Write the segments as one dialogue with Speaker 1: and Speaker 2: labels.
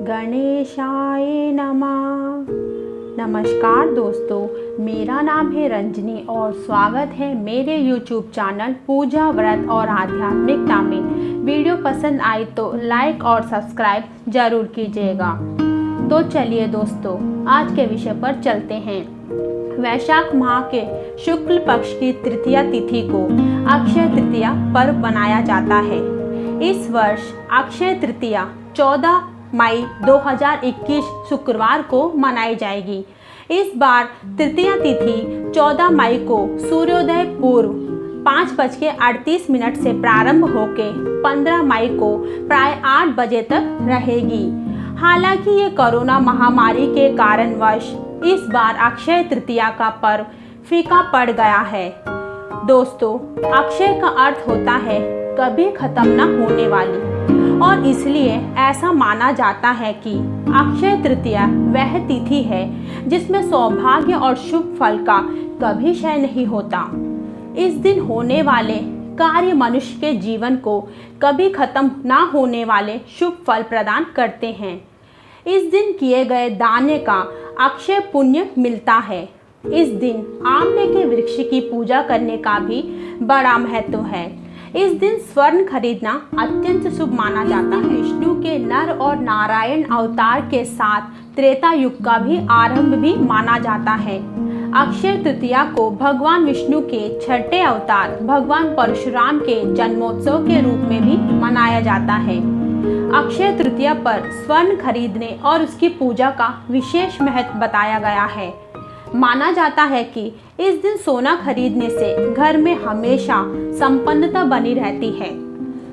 Speaker 1: गणेशाय नमः। नमस्कार दोस्तों, मेरा नाम है रंजनी और स्वागत है मेरे YouTube चैनल पूजा व्रत और आध्यात्मिकता में। वीडियो पसंद आई तो लाइक और सब्सक्राइब जरूर कीजिएगा। तो चलिए दोस्तों, आज के विषय पर चलते हैं। वैशाख माह के शुक्ल पक्ष की तृतीया तिथि को अक्षय तृतीया पर्व मनाया जाता है। इस वर्ष अक्षय तृतीया 14 मई 2021 शुक्रवार को मनाई जाएगी। इस बार तृतीया तिथि 14 मई को सूर्योदय पूर्व 5:38 से प्रारंभ होकर 15 मई को प्राय 8 बजे तक रहेगी। हालांकि ये कोरोना महामारी के कारणवश इस बार अक्षय तृतीया का पर्व फीका पड़ गया है। दोस्तों, अक्षय का अर्थ होता है कभी खत्म न होने वाली, और इसलिए ऐसा माना जाता है कि अक्षय तृतीया वह तिथि है जिसमें सौभाग्य और शुभ फल का कभी क्षय नहीं होता। इस दिन होने वाले कार्य मनुष्य के जीवन को कभी खत्म ना होने वाले शुभ फल प्रदान करते हैं। इस दिन किए गए दान का अक्षय पुण्य मिलता है। इस दिन आंवले के वृक्ष की पूजा करने का भी बड़ा महत्व है। इस दिन स्वर्ण खरीदना अत्यंत शुभ माना जाता है। विष्णु के नर और नारायण अवतार के साथ त्रेता युग का भी आरंभ भी माना जाता है। अक्षय तृतीया को भगवान विष्णु के छठे अवतार भगवान परशुराम के जन्मोत्सव के रूप में भी मनाया जाता है। अक्षय तृतीया पर स्वर्ण खरीदने और उसकी पूजा का विशेष महत्व बताया गया है। माना जाता है कि इस दिन सोना खरीदने से घर में हमेशा संपन्नता बनी रहती है।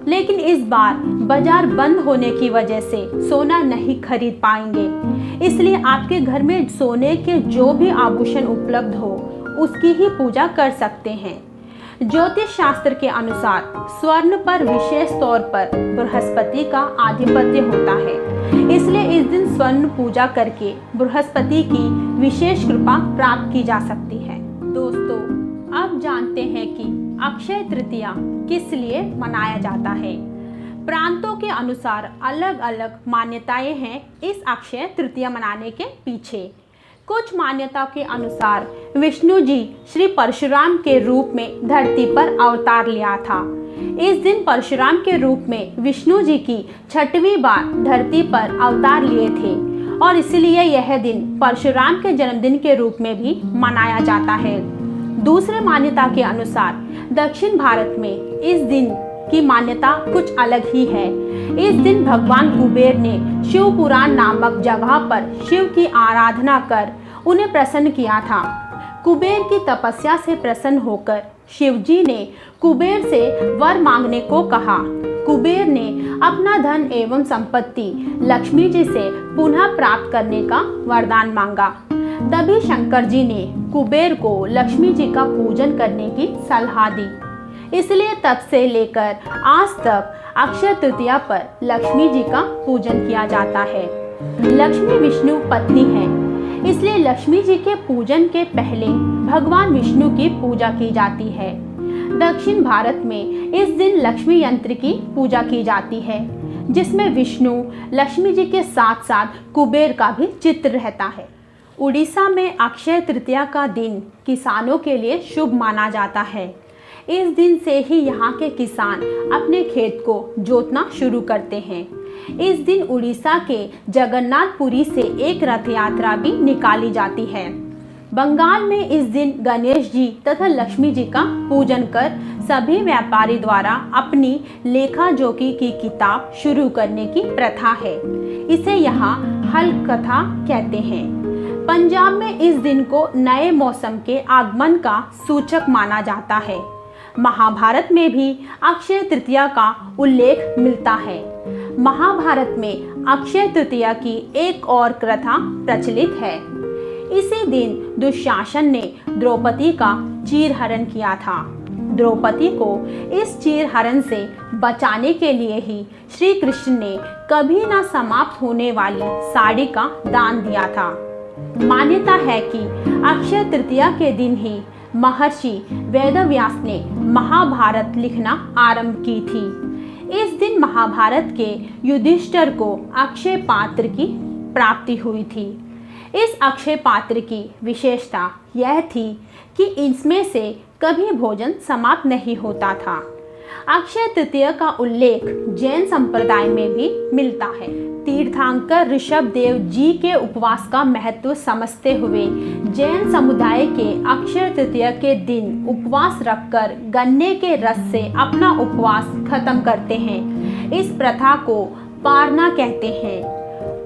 Speaker 1: लेकिन इस बार बाजार बंद होने की वजह से सोना नहीं खरीद पाएंगे, इसलिए आपके घर में सोने के जो भी आभूषण उपलब्ध हो उसकी ही पूजा कर सकते हैं। ज्योतिष शास्त्र के अनुसार स्वर्ण पर विशेष तौर पर बृहस्पति का आधिपत्य होता है, इसलिए इस दिन स्वर्ण पूजा करके बृहस्पति की विशेष कृपा प्राप्त की जा सकती है। दोस्तों, अब जानते हैं कि अक्षय तृतीया किस लिए मनाया जाता है। प्रांतों के अनुसार अलग अलग मान्यताएं हैं इस अक्षय तृतीया मनाने के पीछे। कुछ मान्यताओं के अनुसार विष्णु जी श्री परशुराम के रूप में धरती पर अवतार लिया था। इस दिन परशुराम के रूप में विष्णु जी की 6वीं बार धरती पर अवतार लिए थे, और इसलिए यह दिन परशुराम के जन्मदिन के रूप में भी मनाया जाता है। दूसरे मान्यता के अनुसार दक्षिण भारत में इस दिन की मान्यता कुछ अलग ही है। इस दिन भगवान कुबेर ने शिव पुराण नामक जगह पर शिव की आराधना कर उन्हें प्रसन्न किया था। कुबेर की तपस्या से प्रसन्न होकर शिव जी ने कुबेर से वर मांगने को कहा। कुबेर ने अपना धन एवं संपत्ति लक्ष्मी जी से पुनः प्राप्त करने का वरदान मांगा। तभी शंकर जी ने कुबेर को लक्ष्मी जी का पूजन करने की सलाह दी। इसलिए तब से लेकर आज तक अक्षय तृतीया पर लक्ष्मी जी का पूजन किया जाता है। लक्ष्मी विष्णु पत्नी है, इसलिए लक्ष्मी जी के पूजन के पहले भगवान विष्णु की पूजा की जाती है। दक्षिण भारत में इस दिन लक्ष्मी यंत्र की पूजा की जाती है, जिसमें विष्णु लक्ष्मी जी के साथ साथ कुबेर का भी चित्र रहता है। उड़ीसा में अक्षय तृतीया का दिन किसानों के लिए शुभ माना जाता है। इस दिन से ही यहाँ के किसान अपने खेत को जोतना शुरू करते हैं। इस दिन उड़ीसा के जगन्नाथपुरी से एक रथ यात्रा भी निकाली जाती है। बंगाल में इस दिन गणेश जी तथा लक्ष्मी जी का पूजन कर सभी व्यापारी द्वारा अपनी लेखा जोखी की किताब शुरू करने की प्रथा है। इसे यहाँ हल कथा कहते हैं। पंजाब में इस दिन को नए मौसम के आगमन का सूचक माना जाता है। महाभारत में भी अक्षय तृतीया का उल्लेख मिलता है। महाभारत में अक्षय तृतीया की एक और कथा प्रचलित है। इसी दिन दुशासन ने द्रौपदी का चीरहरण किया था। द्रौपदी को इस चीरहरण से बचाने के लिए ही श्री कृष्ण ने कभी ना समाप्त होने वाली साड़ी का दान दिया था। मान्यता है कि अक्षय तृतीया के दिन ही महर्षि वेदव्यास ने महाभारत लिखना आरंभ की थी। इस दिन महाभारत के युधिष्ठिर को अक्षय पात्र की प्राप्ति हुई थी। इस अक्षय पात्र की विशेषता यह थी कि इसमें से कभी भोजन समाप्त नहीं होता था। अक्षय तृतीया का उल्लेख जैन संप्रदाय में भी मिलता है। तीर्थंकर ऋषभदेव जी के उपवास का महत्व समझते हुए जैन समुदाय के अक्षय तृतीया के दिन उपवास रखकर गन्ने के रस से अपना उपवास खत्म करते हैं। इस प्रथा को पारना कहते हैं।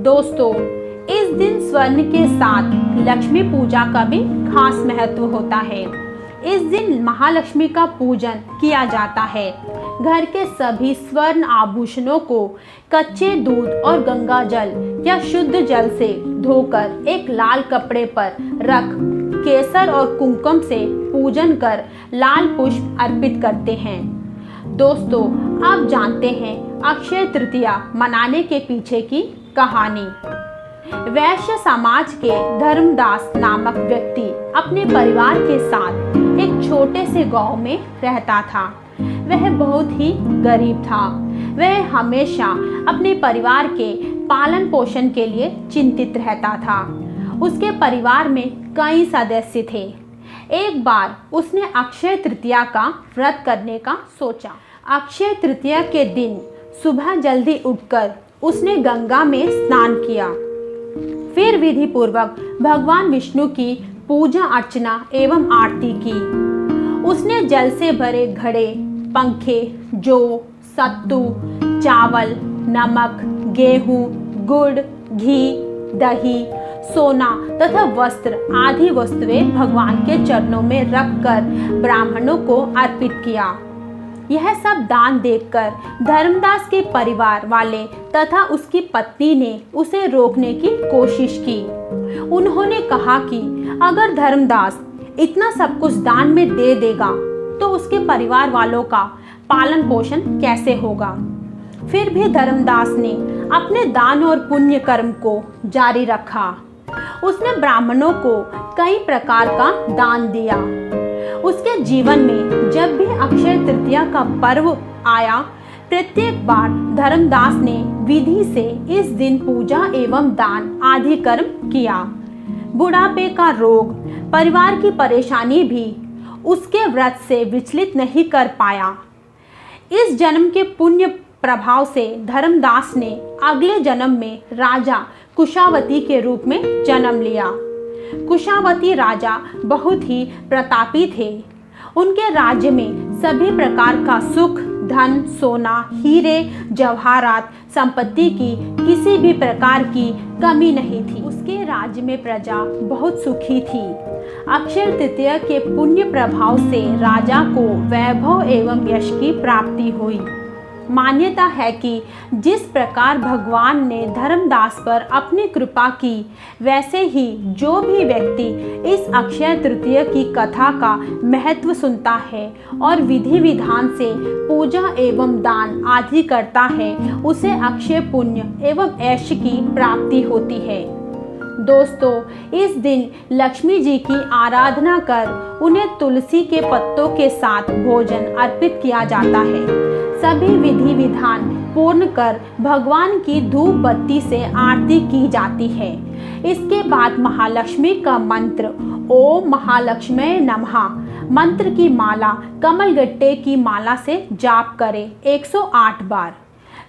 Speaker 1: दोस्तों, इस दिन स्वर्ण के साथ लक्ष्मी पूजा का भी खास महत्व होता है। इस दिन महालक्ष्मी का पूजन किया जाता है। घर के सभी स्वर्ण आभूषणों को कच्चे दूध और गंगा जल या शुद्ध जल से धोकर एक लाल कपड़े पर रख केसर और कुमकुम से पूजन कर लाल पुष्प अर्पित करते हैं। दोस्तों, आप जानते हैं अक्षय तृतीया मनाने के पीछे की कहानी। वैश्य समाज के धर्मदास नामक व्यक्ति अपने परिवार के साथ एक छोटे से गांव में रहता था। वह बहुत ही गरीब था। वह हमेशा अपने परिवार के पालन पोषण के लिए चिंतित रहता था। उसके परिवार में कई सदस्य थे। एक बार उसने अक्षय तृतीया का व्रत करने का सोचा। अक्षय तृतीया के दिन सुबह जल्दी उठकर उसने गंगा में स्नान किया। फिर विधि पूर्वक भगवान विष्णु की पूजा अर्चना एवं आरती की। उसने जल से भरे घड़े, पंखे, जौ, सत्तू, चावल, नमक, गेहूं, गुड़, घी, दही, सोना तथा वस्त्र आदि वस्तुएं भगवान के चरणों में रखकर ब्राह्मणों को अर्पित किया। यह सब दान देखकर धर्मदास के परिवार वाले तथा उसकी पत्नी ने उसे रोकने की कोशिश की। उन्होंने कहा कि अगर धर्मदास इतना सब कुछ दान में दे देगा तो उसके परिवार वालों का पालन पोषण कैसे होगा। फिर भी धर्मदास ने अपने दान और पुण्य कर्म को जारी रखा। उसने ब्राह्मणों को कई प्रकार का दान दिया। उसके जीवन में जब भी अक्षय तृतीया का पर्व आया, प्रत्येक बार धर्मदास ने विधि से इस दिन पूजा एवं दान आदि कर्म किया। बुढ़ापे का रोग, परिवार की परेशानी भी उसके व्रत से विचलित नहीं कर पाया। इस जन्म के पुण्य प्रभाव से धर्मदास ने अगले जन्म में राजा कुशावती के रूप में जन्म लिया। कुशावती राजा बहुत ही प्रतापी थे। उनके राज्य में सभी प्रकार का सुख, धन, सोना, हीरे, जवाहरात, संपत्ति की किसी भी प्रकार की कमी नहीं थी। उसके राज्य में प्रजा बहुत सुखी थी। अक्षय तृतीया के पुण्य प्रभाव से राजा को वैभव एवं यश की प्राप्ति हुई। मान्यता है कि जिस प्रकार भगवान ने धर्मदास पर अपनी कृपा की, वैसे ही जो भी व्यक्ति इस अक्षय तृतीया की कथा का महत्व सुनता है और विधि विधान से पूजा एवं दान आदि करता है, उसे अक्षय पुण्य एवं ऐश की प्राप्ति होती है। दोस्तों, इस दिन लक्ष्मी जी की आराधना कर उन्हें तुलसी के पत्तों के साथ भोजन अर्पित किया जाता है। सभी विधि विधान पूर्ण कर भगवान की धूप बत्ती से आरती की जाती है। इसके बाद महालक्ष्मी का मंत्र ओम महालक्ष्मी नमः मंत्र की माला कमलगट्टे की माला से जाप करें 108 बार।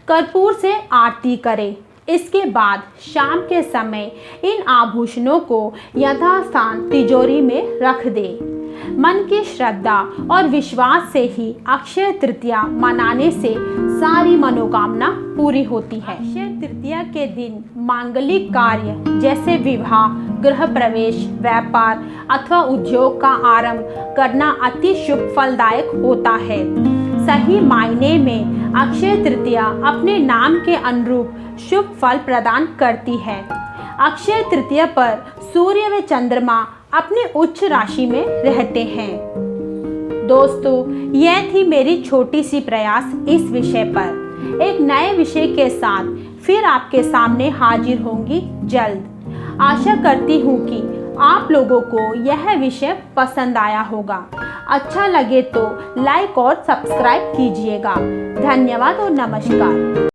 Speaker 1: कर्पूर से आरती करें। इसके बाद शाम के समय इन आभूषणों को यथास्थान तिजोरी में रख दे। मन की श्रद्धा और विश्वास से ही अक्षय तृतीया मनाने से सारी मनोकामना पूरी होती है। अक्षय तृतीया के दिन मांगलिक कार्य जैसे विवाह, गृह प्रवेश, व्यापार अथवा उद्योग का आरंभ करना अति शुभ फलदायक होता है। सही मायने में अक्षय तृतीया अपने नाम के अनुरूप शुभ फल प्रदान करती है। अक्षय तृतीया पर सूर्य व चंद्रमा अपनी उच्च राशि में रहते हैं। दोस्तों, यह थी मेरी छोटी सी प्रयास इस विषय पर। एक नए विषय के साथ फिर आपके सामने हाजिर होंगी जल्द। आशा करती हूँ कि आप लोगों को यह विषय पसंद आया होगा। अच्छा लगे तो लाइक और सब्सक्राइब कीजिएगा। धन्यवाद और नमस्कार।